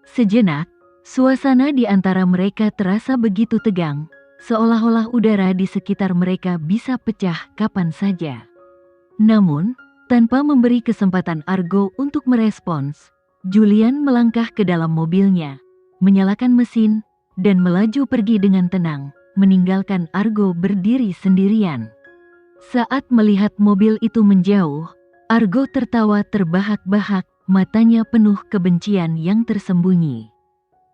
Sejenak, suasana di antara mereka terasa begitu tegang, seolah-olah udara di sekitar mereka bisa pecah kapan saja. Namun, tanpa memberi kesempatan Argo untuk merespons, Julian melangkah ke dalam mobilnya, menyalakan mesin, dan melaju pergi dengan tenang, meninggalkan Argo berdiri sendirian. Saat melihat mobil itu menjauh, Argo tertawa terbahak-bahak, matanya penuh kebencian yang tersembunyi.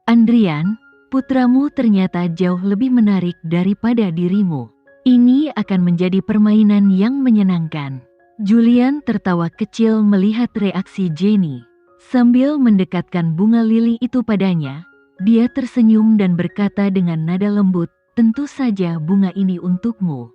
"Andrian, putramu ternyata jauh lebih menarik daripada dirimu. Ini akan menjadi permainan yang menyenangkan." Julian tertawa kecil melihat reaksi Jenny. Sambil mendekatkan bunga lili itu padanya, dia tersenyum dan berkata dengan nada lembut, "Tentu saja bunga ini untukmu.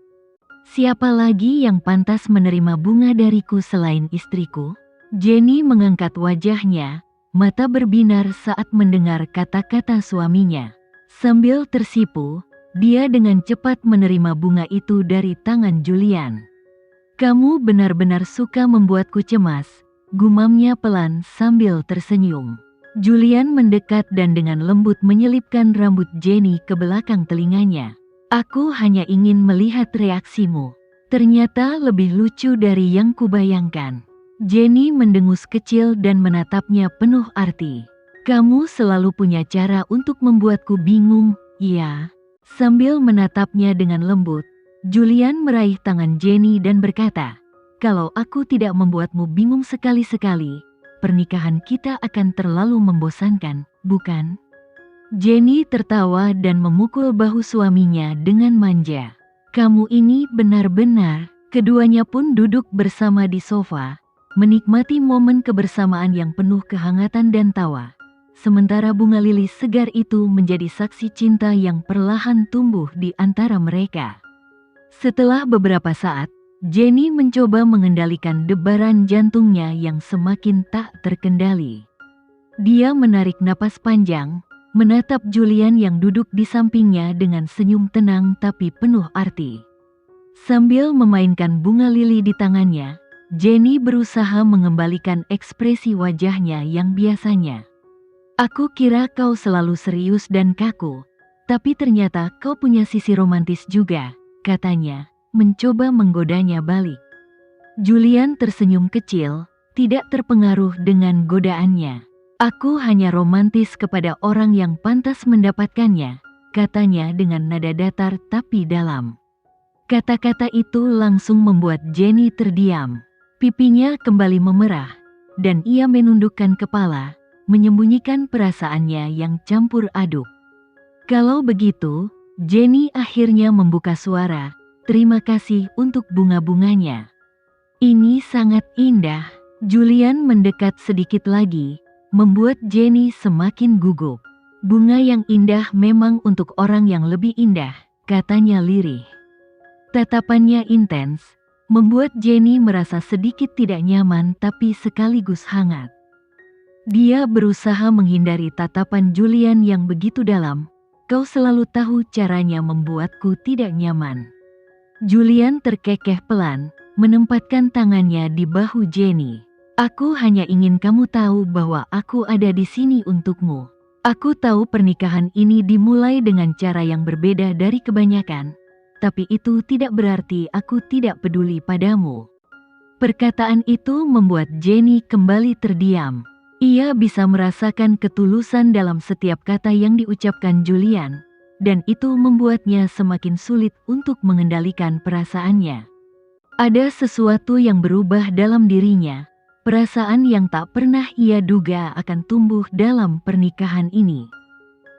Siapa lagi yang pantas menerima bunga dariku selain istriku?" Jenny mengangkat wajahnya, mata berbinar saat mendengar kata-kata suaminya. Sambil tersipu, dia dengan cepat menerima bunga itu dari tangan Julian. "Kamu benar-benar suka membuatku cemas," gumamnya pelan sambil tersenyum. Julian mendekat dan dengan lembut menyelipkan rambut Jenny ke belakang telinganya. "Aku hanya ingin melihat reaksimu. Ternyata lebih lucu dari yang kubayangkan." Jenny mendengus kecil dan menatapnya penuh arti. "Kamu selalu punya cara untuk membuatku bingung, iya." Sambil menatapnya dengan lembut, Julian meraih tangan Jenny dan berkata, "Kalau aku tidak membuatmu bingung sekali-sekali, pernikahan kita akan terlalu membosankan, bukan?" Jenny tertawa dan memukul bahu suaminya dengan manja. "Kamu ini benar-benar." Keduanya pun duduk bersama di sofa, menikmati momen kebersamaan yang penuh kehangatan dan tawa. Sementara bunga lili segar itu menjadi saksi cinta yang perlahan tumbuh di antara mereka. Setelah beberapa saat, Jenny mencoba mengendalikan debaran jantungnya yang semakin tak terkendali. Dia menarik napas panjang, menatap Julian yang duduk di sampingnya dengan senyum tenang tapi penuh arti. Sambil memainkan bunga lili di tangannya, Jenny berusaha mengembalikan ekspresi wajahnya yang biasanya. "Aku kira kau selalu serius dan kaku, tapi ternyata kau punya sisi romantis juga," katanya, mencoba menggodanya balik. Julian tersenyum kecil, tidak terpengaruh dengan godaannya. "Aku hanya romantis kepada orang yang pantas mendapatkannya," katanya dengan nada datar tapi dalam. Kata-kata itu langsung membuat Jenny terdiam. Pipinya kembali memerah, dan ia menundukkan kepala, menyembunyikan perasaannya yang campur aduk. "Kalau begitu," Jenny akhirnya membuka suara, "terima kasih untuk bunga-bunganya. Ini sangat indah." Julian mendekat sedikit lagi, membuat Jenny semakin gugup. "Bunga yang indah memang untuk orang yang lebih indah," katanya lirih. Tatapannya intens, membuat Jenny merasa sedikit tidak nyaman tapi sekaligus hangat. Dia berusaha menghindari tatapan Julian yang begitu dalam. "Kau selalu tahu caranya membuatku tidak nyaman." Julian terkekeh pelan, menempatkan tangannya di bahu Jenny. "Aku hanya ingin kamu tahu bahwa aku ada di sini untukmu. Aku tahu pernikahan ini dimulai dengan cara yang berbeda dari kebanyakan, tapi itu tidak berarti aku tidak peduli padamu." Perkataan itu membuat Jenny kembali terdiam. Ia bisa merasakan ketulusan dalam setiap kata yang diucapkan Julian, dan itu membuatnya semakin sulit untuk mengendalikan perasaannya. Ada sesuatu yang berubah dalam dirinya, perasaan yang tak pernah ia duga akan tumbuh dalam pernikahan ini.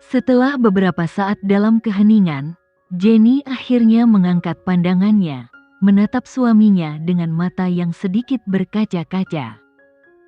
Setelah beberapa saat dalam keheningan, Jenny akhirnya mengangkat pandangannya, menatap suaminya dengan mata yang sedikit berkaca-kaca.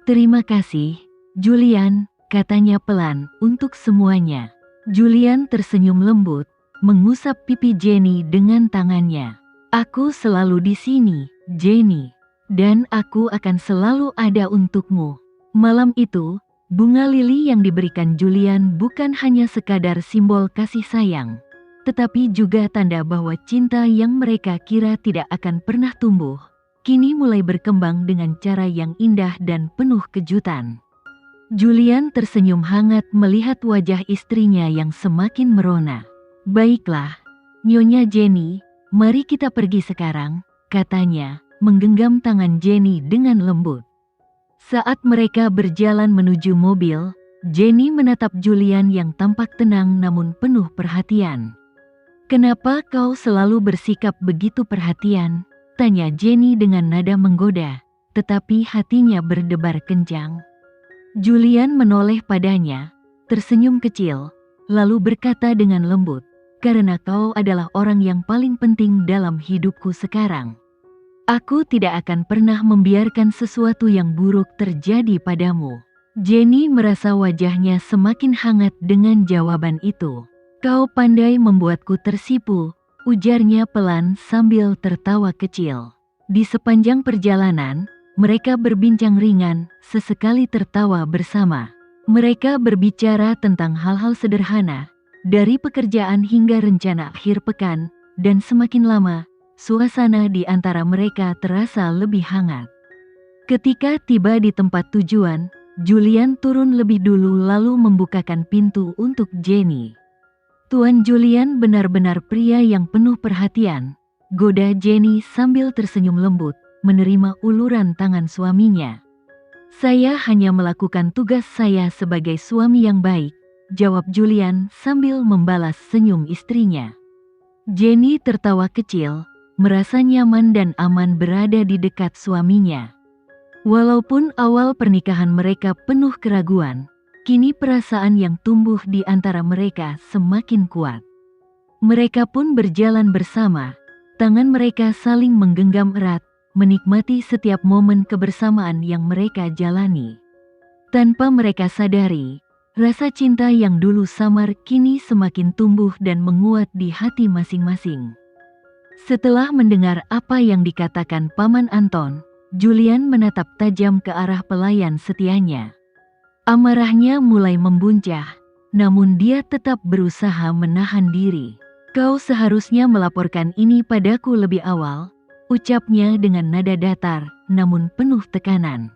"Terima kasih, Julian," katanya pelan, "untuk semuanya." Julian tersenyum lembut, mengusap pipi Jenny dengan tangannya. "Aku selalu di sini, Jenny, dan aku akan selalu ada untukmu." Malam itu, bunga lili yang diberikan Julian bukan hanya sekadar simbol kasih sayang, tetapi juga tanda bahwa cinta yang mereka kira tidak akan pernah tumbuh, kini mulai berkembang dengan cara yang indah dan penuh kejutan. Julian tersenyum hangat melihat wajah istrinya yang semakin merona. "Baiklah, Nyonya Jenny, mari kita pergi sekarang," katanya, menggenggam tangan Jenny dengan lembut. Saat mereka berjalan menuju mobil, Jenny menatap Julian yang tampak tenang namun penuh perhatian. "Kenapa kau selalu bersikap begitu perhatian?" tanya Jenny dengan nada menggoda, tetapi hatinya berdebar kencang. Julian menoleh padanya, tersenyum kecil, lalu berkata dengan lembut, "Karena kau adalah orang yang paling penting dalam hidupku sekarang. Aku tidak akan pernah membiarkan sesuatu yang buruk terjadi padamu." Jenny merasa wajahnya semakin hangat dengan jawaban itu. "Kau pandai membuatku tersipu," ujarnya pelan sambil tertawa kecil. Di sepanjang perjalanan, mereka berbincang ringan, sesekali tertawa bersama. Mereka berbicara tentang hal-hal sederhana, dari pekerjaan hingga rencana akhir pekan, dan semakin lama, suasana di antara mereka terasa lebih hangat. Ketika tiba di tempat tujuan, Julian turun lebih dulu lalu membukakan pintu untuk Jenny. "Tuan Julian benar-benar pria yang penuh perhatian," goda Jenny sambil tersenyum lembut, menerima uluran tangan suaminya. "Saya hanya melakukan tugas saya sebagai suami yang baik," jawab Julian sambil membalas senyum istrinya. Jenny tertawa kecil, merasa nyaman dan aman berada di dekat suaminya. Walaupun awal pernikahan mereka penuh keraguan, kini perasaan yang tumbuh di antara mereka semakin kuat. Mereka pun berjalan bersama, tangan mereka saling menggenggam erat, menikmati setiap momen kebersamaan yang mereka jalani. Tanpa mereka sadari, rasa cinta yang dulu samar kini semakin tumbuh dan menguat di hati masing-masing. Setelah mendengar apa yang dikatakan Paman Anton, Julian menatap tajam ke arah pelayan setianya. Amarahnya mulai membuncah, namun dia tetap berusaha menahan diri. "Kau seharusnya melaporkan ini padaku lebih awal," ucapnya dengan nada datar, namun penuh tekanan.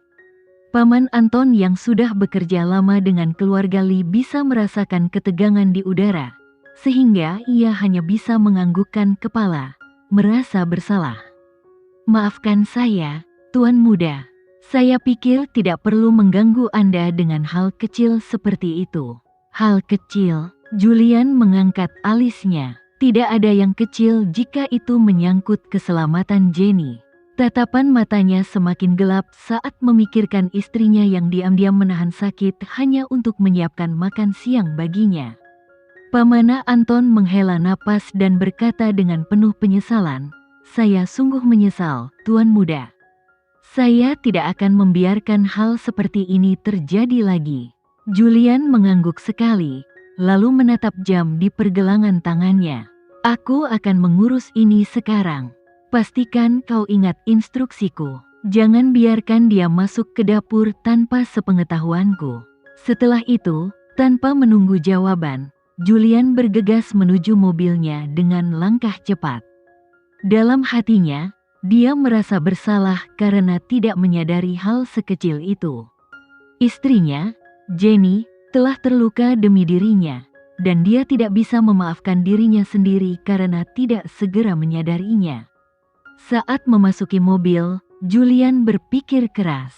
Paman Anton yang sudah bekerja lama dengan keluarga Li bisa merasakan ketegangan di udara, sehingga ia hanya bisa menganggukkan kepala, merasa bersalah. "Maafkan saya, Tuan Muda. Saya pikir tidak perlu mengganggu Anda dengan hal kecil seperti itu." "Hal kecil?" Julian mengangkat alisnya. "Tidak ada yang kecil jika itu menyangkut keselamatan Jenny." Tatapan matanya semakin gelap saat memikirkan istrinya yang diam-diam menahan sakit hanya untuk menyiapkan makan siang baginya. Pamana Anton menghela napas dan berkata dengan penuh penyesalan, "Saya sungguh menyesal, Tuan Muda. Saya tidak akan membiarkan hal seperti ini terjadi lagi." Julian mengangguk sekali, lalu menatap jam di pergelangan tangannya. "Aku akan mengurus ini sekarang. Pastikan kau ingat instruksiku. Jangan biarkan dia masuk ke dapur tanpa sepengetahuanku." Setelah itu, tanpa menunggu jawaban, Julian bergegas menuju mobilnya dengan langkah cepat. Dalam hatinya, dia merasa bersalah karena tidak menyadari hal sekecil itu. Istrinya, Jenny, telah terluka demi dirinya, dan dia tidak bisa memaafkan dirinya sendiri karena tidak segera menyadarinya. Saat memasuki mobil, Julian berpikir keras.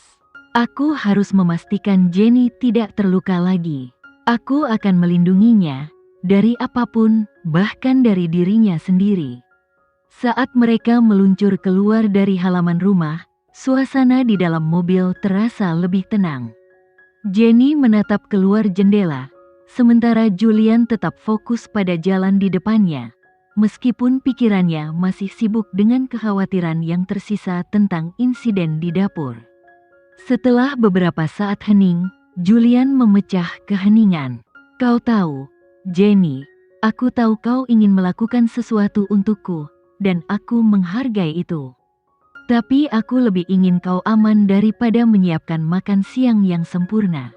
"Aku harus memastikan Jenny tidak terluka lagi. Aku akan melindunginya, dari apapun, bahkan dari dirinya sendiri." Saat mereka meluncur keluar dari halaman rumah, suasana di dalam mobil terasa lebih tenang. Jenny menatap keluar jendela, sementara Julian tetap fokus pada jalan di depannya. Meskipun pikirannya masih sibuk dengan kekhawatiran yang tersisa tentang insiden di dapur. Setelah beberapa saat hening, Julian memecah keheningan. "Kau tahu, Jenny, aku tahu kau ingin melakukan sesuatu untukku, dan aku menghargai itu. Tapi aku lebih ingin kau aman daripada menyiapkan makan siang yang sempurna."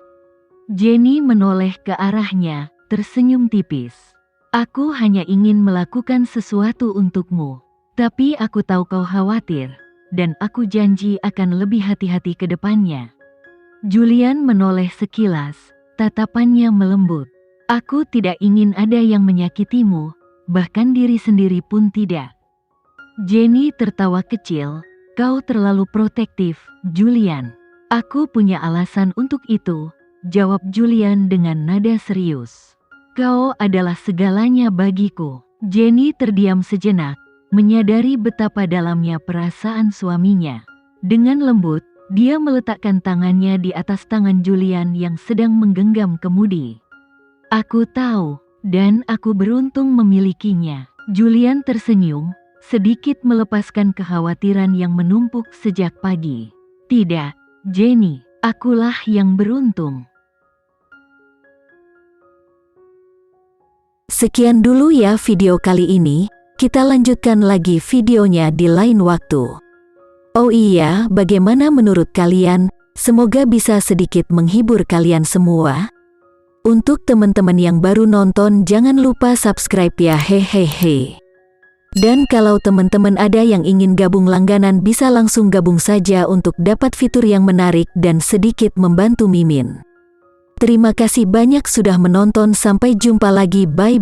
Jenny menoleh ke arahnya, tersenyum tipis. "Aku hanya ingin melakukan sesuatu untukmu. Tapi aku tahu kau khawatir, dan aku janji akan lebih hati-hati ke depannya." Julian menoleh sekilas, tatapannya melembut. Aku tidak ingin ada yang menyakitimu, bahkan diri sendiri pun tidak. Jenny tertawa kecil, kau terlalu protektif, Julian. Aku punya alasan untuk itu, jawab Julian dengan nada serius. Kau adalah segalanya bagiku. Jenny terdiam sejenak, menyadari betapa dalamnya perasaan suaminya. Dengan lembut, dia meletakkan tangannya di atas tangan Julian yang sedang menggenggam kemudi. Aku tahu, dan aku beruntung memilikinya. Julian tersenyum, sedikit melepaskan kekhawatiran yang menumpuk sejak pagi. Tidak, Jenny, akulah yang beruntung. Sekian dulu ya video kali ini, kita lanjutkan lagi videonya di lain waktu. Oh iya, bagaimana menurut kalian? Semoga bisa sedikit menghibur kalian semua. Untuk teman-teman yang baru nonton, jangan lupa subscribe ya, hehehe. Dan kalau teman-teman ada yang ingin gabung langganan, bisa langsung gabung saja untuk dapat fitur yang menarik dan sedikit membantu Mimin. Terima kasih banyak sudah menonton, sampai jumpa lagi, bye.